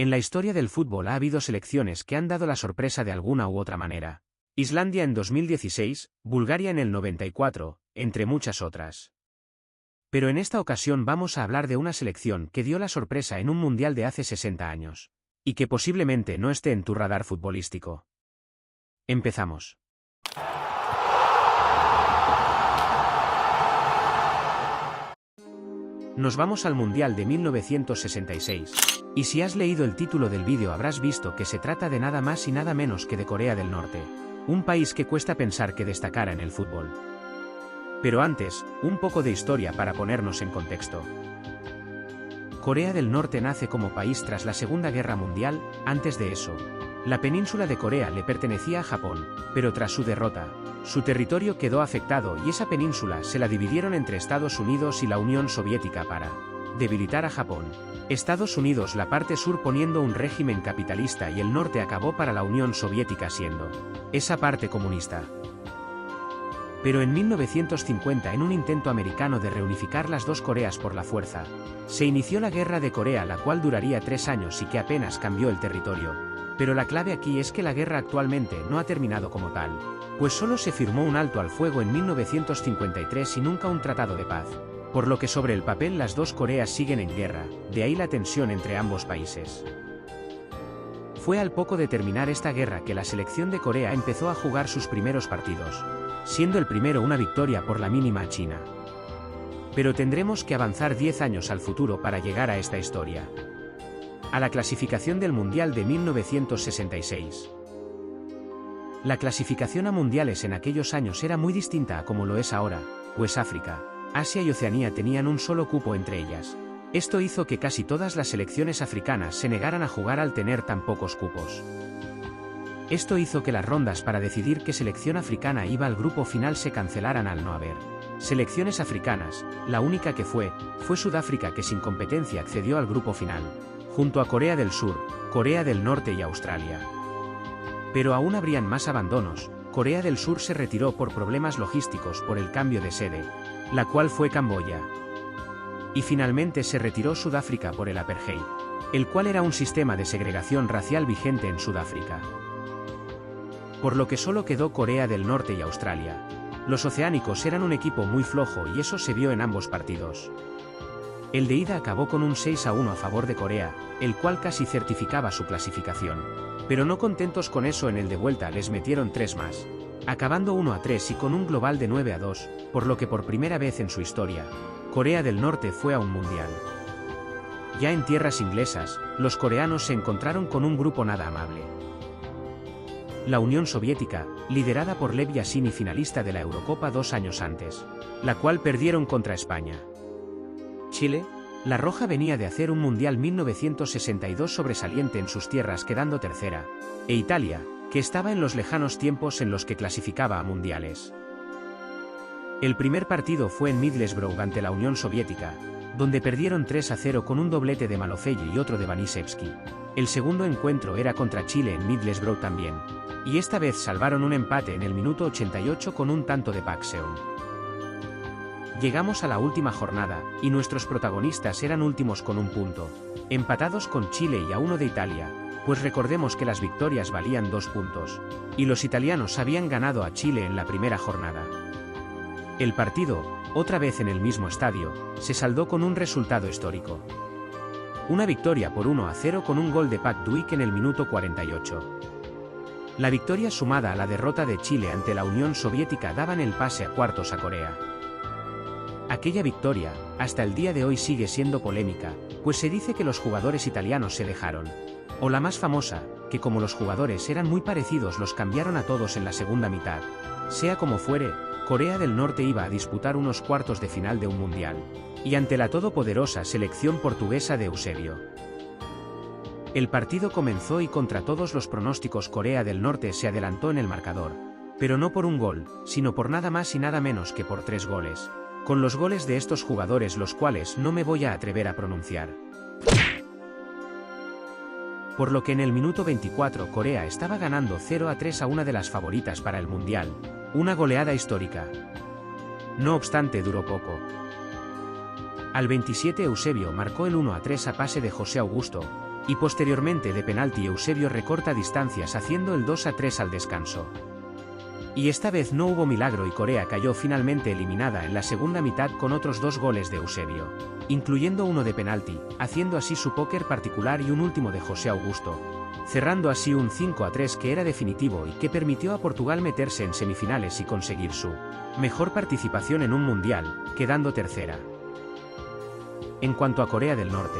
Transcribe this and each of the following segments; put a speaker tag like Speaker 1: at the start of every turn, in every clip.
Speaker 1: En la historia del fútbol ha habido selecciones que han dado la sorpresa de alguna u otra manera. Islandia en 2016, Bulgaria en el 94, entre muchas otras. Pero en esta ocasión vamos a hablar de una selección que dio la sorpresa en un mundial de hace 60 años. Y que posiblemente no esté en tu radar futbolístico. Empezamos. Nos vamos al Mundial de 1966. Y si has leído el título del vídeo habrás visto que se trata de nada más y nada menos que de Corea del Norte. Un país que cuesta pensar que destacara en el fútbol. Pero antes, un poco de historia para ponernos en contexto. Corea del Norte nace como país tras la Segunda Guerra Mundial. Antes de eso, la península de Corea le pertenecía a Japón, pero tras su derrota, su territorio quedó afectado y esa península se la dividieron entre Estados Unidos y la Unión Soviética para debilitar a Japón. Estados Unidos la parte sur poniendo un régimen capitalista y el norte acabó para la Unión Soviética siendo esa parte comunista. Pero en 1950, en un intento americano de reunificar las dos Coreas por la fuerza, se inició la Guerra de Corea, la cual duraría 3 años y que apenas cambió el territorio. Pero la clave aquí es que la guerra actualmente no ha terminado como tal, pues solo se firmó un alto al fuego en 1953 y nunca un tratado de paz, por lo que sobre el papel las dos Coreas siguen en guerra, de ahí la tensión entre ambos países. Fue al poco de terminar esta guerra que la selección de Corea empezó a jugar sus primeros partidos, siendo el primero una victoria por la mínima a China. Pero tendremos que avanzar 10 años al futuro para llegar a esta historia. A la clasificación del Mundial de 1966. La clasificación a mundiales en aquellos años era muy distinta a como lo es ahora, pues África, Asia y Oceanía tenían un solo cupo entre ellas. Esto hizo que casi todas las selecciones africanas se negaran a jugar al tener tan pocos cupos. Esto hizo que las rondas para decidir qué selección africana iba al grupo final se cancelaran al no haber selecciones africanas. La única que fue Sudáfrica, que sin competencia accedió al grupo final, junto a Corea del Sur, Corea del Norte y Australia. Pero aún habrían más abandonos. Corea del Sur se retiró por problemas logísticos por el cambio de sede, la cual fue Camboya. Y finalmente se retiró Sudáfrica por el apartheid, el cual era un sistema de segregación racial vigente en Sudáfrica. Por lo que solo quedó Corea del Norte y Australia. Los oceánicos eran un equipo muy flojo y eso se vio en ambos partidos. El de ida acabó con un 6-1 a favor de Corea, el cual casi certificaba su clasificación. Pero no contentos con eso, en el de vuelta les metieron 3 más, acabando 1-3 y con un global de 9-2, por lo que por primera vez en su historia, Corea del Norte fue a un mundial. Ya en tierras inglesas, los coreanos se encontraron con un grupo nada amable. La Unión Soviética, liderada por Lev Yashin y finalista de la Eurocopa 2 años antes, la cual perdieron contra España. Chile, la Roja, venía de hacer un Mundial 1962 sobresaliente en sus tierras quedando tercera, e Italia, que estaba en los lejanos tiempos en los que clasificaba a mundiales. El primer partido fue en Middlesbrough ante la Unión Soviética, donde perdieron 3-0 con un doblete de Malofeji y otro de Vanishevsky. El segundo encuentro era contra Chile en Middlesbrough también, y esta vez salvaron un empate en el minuto 88 con un tanto de Park Seon. Llegamos a la última jornada, y nuestros protagonistas eran últimos con un punto, empatados con Chile y a 1 de Italia, pues recordemos que las victorias valían 2 puntos, y los italianos habían ganado a Chile en la primera jornada. El partido, otra vez en el mismo estadio, se saldó con un resultado histórico. Una victoria por 1-0 con un gol de Park Duik en el minuto 48. La victoria sumada a la derrota de Chile ante la Unión Soviética daban el pase a cuartos a Corea. Aquella victoria, hasta el día de hoy sigue siendo polémica, pues se dice que los jugadores italianos se dejaron. O la más famosa, que como los jugadores eran muy parecidos los cambiaron a todos en la segunda mitad. Sea como fuere, Corea del Norte iba a disputar unos cuartos de final de un mundial, y ante la todopoderosa selección portuguesa de Eusebio. El partido comenzó y contra todos los pronósticos Corea del Norte se adelantó en el marcador, pero no por un gol, sino por nada más y nada menos que por 3 goles. Con los goles de estos jugadores, los cuales no me voy a atrever a pronunciar. Por lo que en el minuto 24 Corea estaba ganando 0-3 a una de las favoritas para el Mundial, una goleada histórica. No obstante, duró poco. Al 27 Eusebio marcó el 1-3 a pase de José Augusto, Y posteriormente de penalti Eusebio recorta distancias haciendo el 2-3 al descanso. Y esta vez no hubo milagro y Corea cayó finalmente eliminada en la segunda mitad con otros 2 goles de Eusebio, incluyendo uno de penalti, haciendo así su póker particular y un último de José Augusto, cerrando así un 5-3 que era definitivo y que permitió a Portugal meterse en semifinales y conseguir su mejor participación en un mundial, quedando tercera. En cuanto a Corea del Norte,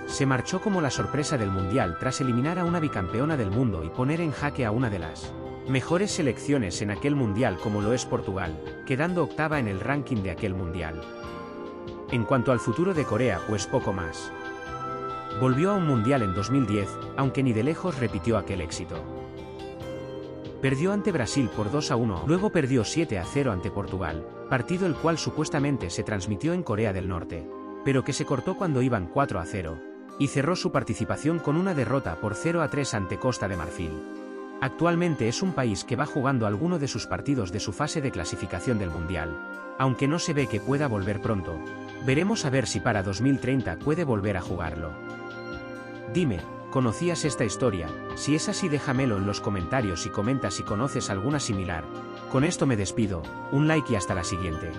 Speaker 1: se marchó como la sorpresa del mundial tras eliminar a una bicampeona del mundo y poner en jaque a una de las mejores selecciones en aquel mundial como lo es Portugal, quedando octava en el ranking de aquel mundial. En cuanto al futuro de Corea, pues poco más. Volvió a un mundial en 2010, aunque ni de lejos repitió aquel éxito. Perdió ante Brasil por 2-1, luego perdió 7-0 ante Portugal, partido el cual supuestamente se transmitió en Corea del Norte, pero que se cortó cuando iban 4-0, y cerró su participación con una derrota por 0-3 ante Costa de Marfil. Actualmente es un país que va jugando alguno de sus partidos de su fase de clasificación del Mundial, aunque no se ve que pueda volver pronto. Veremos a ver si para 2030 puede volver a jugarlo. Dime, ¿conocías esta historia? Si es así déjamelo en los comentarios y comenta si conoces alguna similar. Con esto me despido, un like y hasta la siguiente.